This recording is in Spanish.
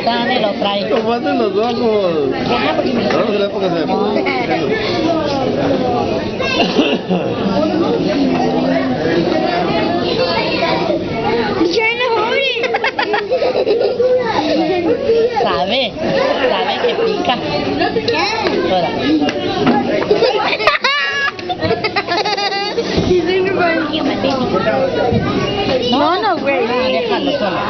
Dale, lo trae. ¿Cómo hacen los ojos? No se le ponga ese. Sabe que pica. Ahora. No, güey. Déjalo solo.